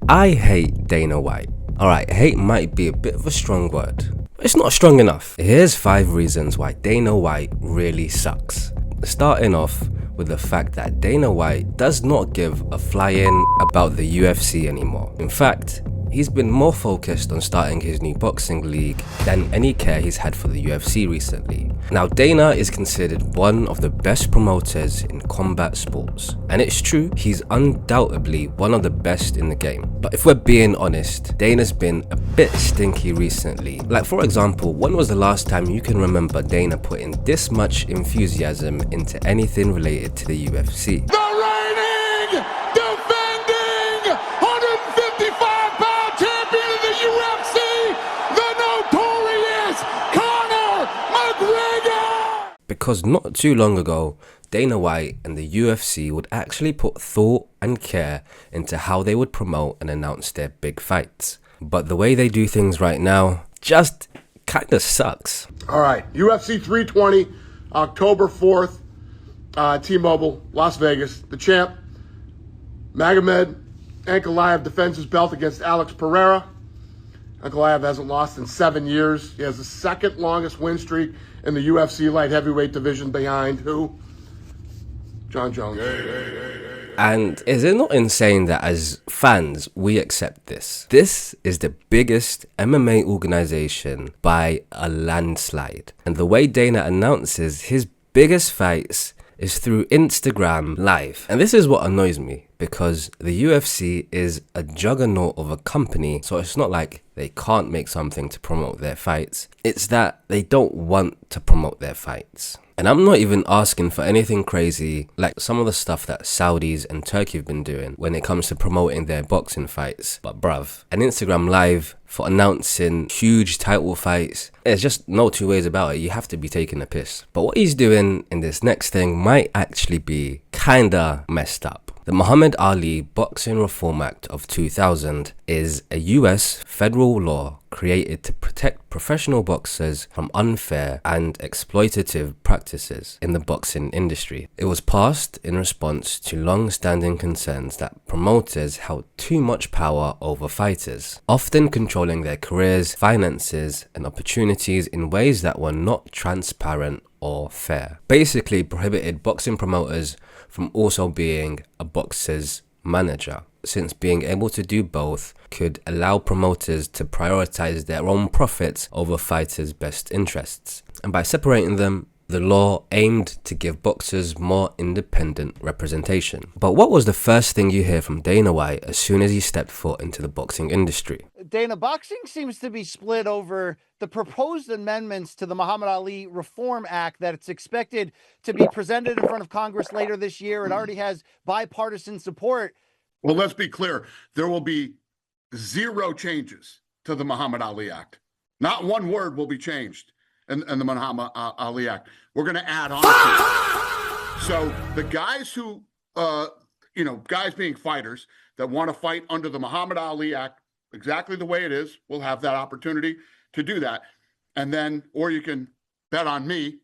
I hate Dana White. Alright, hate might be a bit of a strong word, but it's not strong enough. Here's 5 reasons why Dana White really sucks. Starting off with the fact that Dana White does not give a flying about the UFC anymore. In fact, he's been more focused on starting his new boxing league than any care he's had for the UFC recently. Now, Dana is considered one of the best promoters in combat sports, and it's true, he's undoubtedly one of the best in the game. But if we're being honest, Dana's been a bit stinky recently. Like, for example, when was the last time you can remember Dana putting this much enthusiasm into anything related to the UFC? The reigning, defending, 155-pound champion of the UFC, the notorious Conor McGregor! Because not too long ago, Dana White and the UFC would actually put thought and care into how they would promote and announce their big fights. But the way they do things right now just kinda sucks. All right, UFC 320, October 4th, T-Mobile, Las Vegas. The champ, Magomed Ankalaev, defends his belt against Alex Pereira. Ankalaev hasn't lost in 7 years. He has the second longest win streak in the UFC light heavyweight division behind who? John Jones. And is it not insane that as fans, we accept this? This is the biggest MMA organization by a landslide. And the way Dana announces his biggest fights is through Instagram Live. And this is what annoys me, because the UFC is a juggernaut of a company, so it's not like they can't make something to promote their fights. It's that they don't want to promote their fights. And I'm not even asking for anything crazy like some of the stuff that Saudis and Turkey have been doing when it comes to promoting their boxing fights. But bruv, an Instagram Live for announcing huge title fights, there's just no two ways about it. You have to be taking a piss. But what he's doing in this next thing might actually be kinda messed up. The Muhammad Ali Boxing Reform Act of 2000 is a US federal law created to protect professional boxers from unfair and exploitative practices in the boxing industry. It was passed in response to long-standing concerns that promoters held too much power over fighters, often controlling their careers, finances, and opportunities in ways that were not transparent or fair. Basically prohibited boxing promoters from also being a boxer's manager, since being able to do both could allow promoters to prioritize their own profits over fighters' best interests. And by separating them, the law aimed to give boxers more independent representation. But what was the first thing you hear from Dana White as soon as he stepped foot into the boxing industry? Dana, boxing seems to be split over the proposed amendments to the Muhammad Ali Reform Act that it's expected to be presented in front of Congress later this year. It already has bipartisan support. Well, let's be clear. There will be 0 changes to the Muhammad Ali Act. Not one word will be changed in the Muhammad Ali Act. We're going to add on to it. So the guys who, guys being fighters that want to fight under the Muhammad Ali Act, exactly the way it is, will have that opportunity to do that. And then, or you can bet on me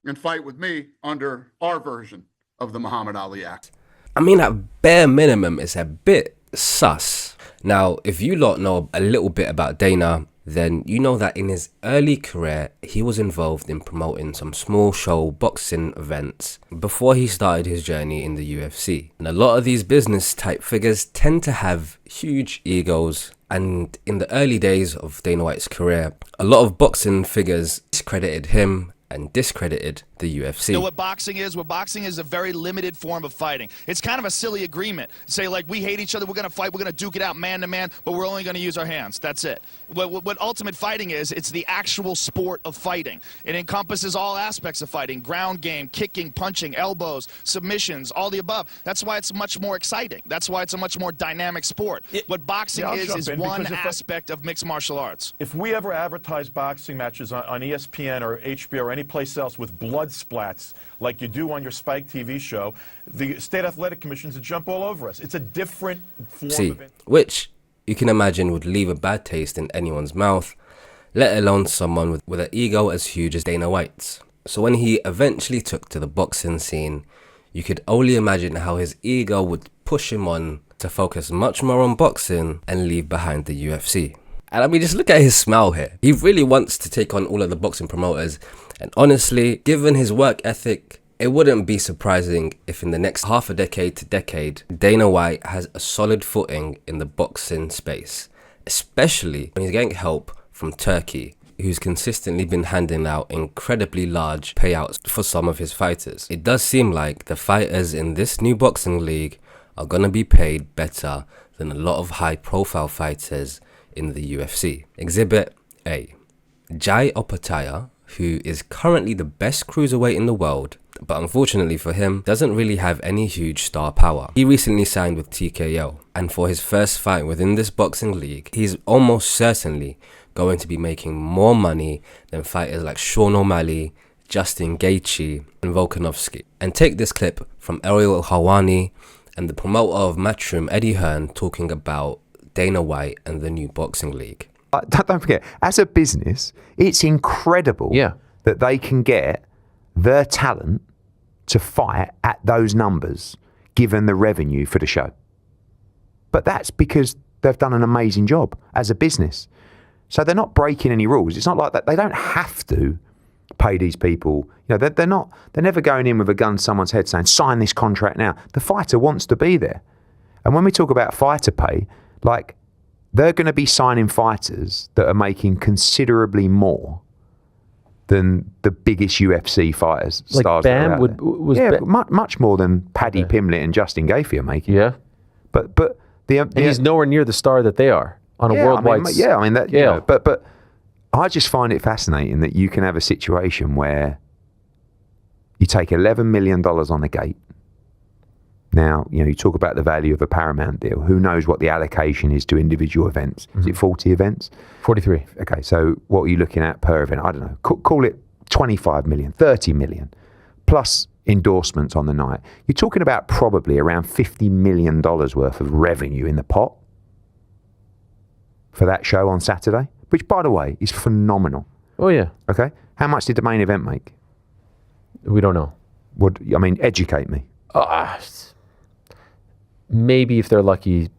and fight with me under our version of the Muhammad Ali Act. I mean, at bare minimum, it's a bit sus. Now, if you lot know a little bit about Dana, then you know that in his early career, he was involved in promoting some small show boxing events before he started his journey in the UFC. And a lot of these business type figures tend to have huge egos. And in the early days of Dana White's career, a lot of boxing figures discredited him and discredited the UFC. You know what boxing is? What boxing is a very limited form of fighting. It's kind of a silly agreement. Say, like, we hate each other, we're going to fight, we're going to duke it out man to man, but we're only going to use our hands. That's it. What ultimate fighting is, it's the actual sport of fighting. It encompasses all aspects of fighting: ground game, kicking, punching, elbows, submissions, all the above. That's why it's much more exciting. That's why it's a much more dynamic sport. What boxing is one aspect of mixed martial arts. If we ever advertise boxing matches on ESPN or HBO or any place else with blood splats like you do on your Spike TV show, the state athletic commissions would jump all over us. It's a different form of it. Which you can imagine would leave a bad taste in anyone's mouth, let alone someone with an ego as huge as Dana White's. So when he eventually took to the boxing scene, you could only imagine how his ego would push him on to focus much more on boxing and leave behind the UFC. And I mean, just look at his smile here. He really wants to take on all of the boxing promoters. And honestly, given his work ethic, it wouldn't be surprising if in the next half a decade to decade, Dana White has a solid footing in the boxing space, especially when he's getting help from Turkey, who's consistently been handing out incredibly large payouts for some of his fighters. It does seem like the fighters in this new boxing league are going to be paid better than a lot of high-profile fighters in the UFC. Exhibit A. Jai Opetaia, who is currently the best cruiserweight in the world, but unfortunately for him, doesn't really have any huge star power. He recently signed with TKO, and for his first fight within this boxing league, he's almost certainly going to be making more money than fighters like Sean O'Malley, Justin Gaethje, and Volkanovski. And take this clip from Ariel Helwani and the promoter of Matchroom, Eddie Hearn, talking about Dana White and the new boxing league. Don't forget, as a business, it's incredible that they can get their talent to fight at those numbers, given the revenue for the show. But that's because they've done an amazing job as a business. So they're not breaking any rules. It's not like that. They don't have to pay these people. You know, they're never going in with a gun to someone's head saying, sign this contract now. The fighter wants to be there. And when we talk about fighter pay, like, they're going to be signing fighters that are making considerably more than the biggest UFC fighters. Like stars Bam much more than Paddy Pimblett and Justin Gaethje are making. Yeah, but and he's nowhere near the star that they are on a worldwide. But I just find it fascinating that you can have a situation where you take $11 million on the gate. Now, you know, you talk about the value of a Paramount deal. Who knows what the allocation is to individual events? Is it 40 events? 43. Okay, so what are you looking at per event? I don't know. Call it 25 million, 30 million, plus endorsements on the night. You're talking about probably around $50 million worth of revenue in the pot for that show on Saturday, which, by the way, is phenomenal. Oh, yeah. Okay. How much did the main event make? We don't know. Educate me. Maybe if they're lucky,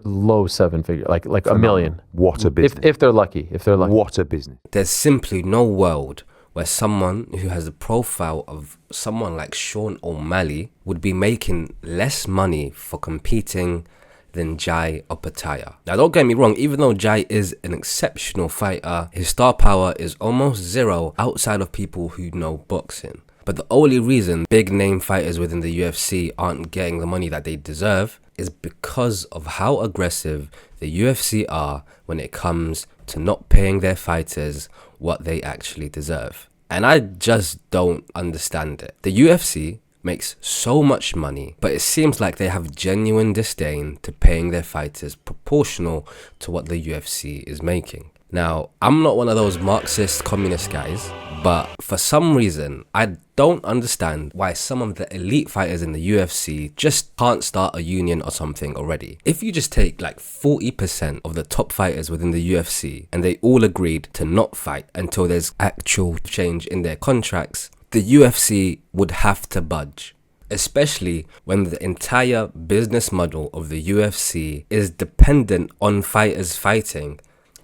low seven figure, like $1 million. What a business! If they're lucky, what a business! There's simply no world where someone who has the profile of someone like Sean O'Malley would be making less money for competing than Jai Opetaia. Now, don't get me wrong, even though Jai is an exceptional fighter, his star power is almost zero outside of people who know boxing. But the only reason big name fighters within the UFC aren't getting the money that they deserve is because of how aggressive the UFC are when it comes to not paying their fighters what they actually deserve. And I just don't understand it. The UFC makes so much money, but it seems like they have genuine disdain to paying their fighters proportional to what the UFC is making. Now, I'm not one of those Marxist communist guys, but for some reason, I don't understand why some of the elite fighters in the UFC just can't start a union or something already. If you just take like 40% of the top fighters within the UFC and they all agreed to not fight until there's actual change in their contracts, the UFC would have to budge. Especially when the entire business model of the UFC is dependent on fighters fighting.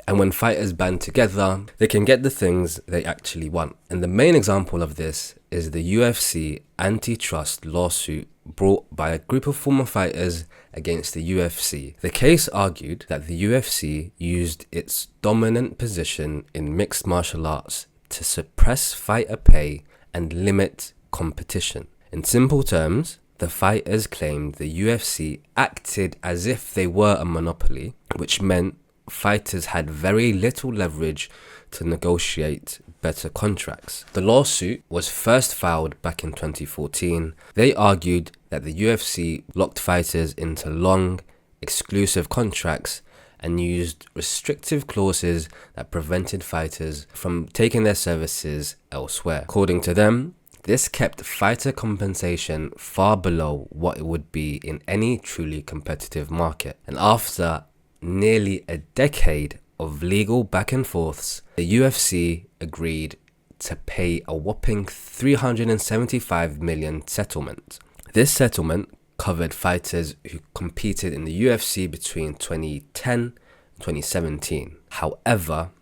And when fighters band together, they can get the things they actually want. And the main example of this is the UFC antitrust lawsuit brought by a group of former fighters against the UFC. The case argued that the UFC used its dominant position in mixed martial arts to suppress fighter pay and limit competition. In simple terms, the fighters claimed the UFC acted as if they were a monopoly, which meant fighters had very little leverage to negotiate better contracts. The lawsuit was first filed back in 2014. They argued that the UFC locked fighters into long, exclusive contracts and used restrictive clauses that prevented fighters from taking their services elsewhere. According to them, this kept fighter compensation far below what it would be in any truly competitive market. And after nearly a decade of legal back and forths, the UFC agreed to pay a whopping $375 million settlement. This settlement covered fighters who competed in the UFC between 2010 and 2017. However,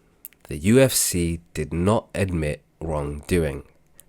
the UFC did not admit wrongdoing,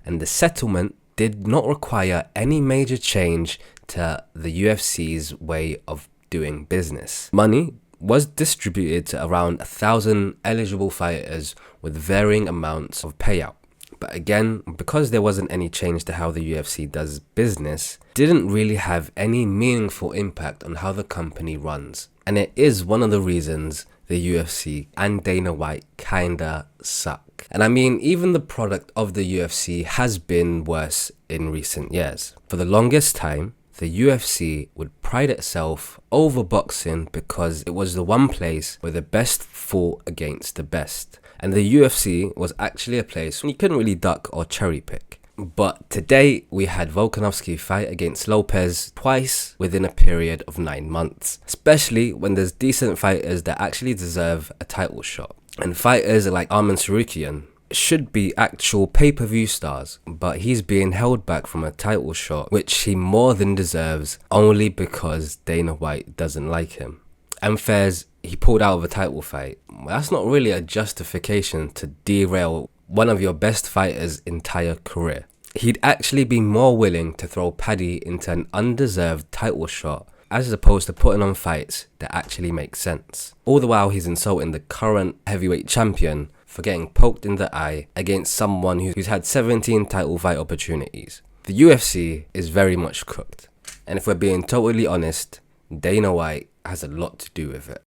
and the settlement did not require any major change to the UFC's way of doing business. Money was distributed to around 1,000 eligible fighters with varying amounts of payout. But again, because there wasn't any change to how the UFC does business, didn't really have any meaningful impact on how the company runs. And it is one of the reasons the UFC and Dana White kinda suck. And I mean, even the product of the UFC has been worse in recent years. For the longest time, the UFC would pride itself over boxing because it was the one place where the best fought against the best. And the UFC was actually a place you couldn't really duck or cherry pick. But today we had Volkanovski fight against Lopez twice within a period of 9 months, especially when there's decent fighters that actually deserve a title shot. And fighters like Arman Tsarukyan should be actual pay-per-view stars, but he's being held back from a title shot, which he more than deserves only because Dana White doesn't like him. And Fairs, he pulled out of a title fight. That's not really a justification to derail one of your best fighters' entire career. He'd actually be more willing to throw Paddy into an undeserved title shot as opposed to putting on fights that actually make sense. All the while he's insulting the current heavyweight champion for getting poked in the eye against someone who's had 17 title fight opportunities. The UFC is very much cooked. And if we're being totally honest, Dana White has a lot to do with it.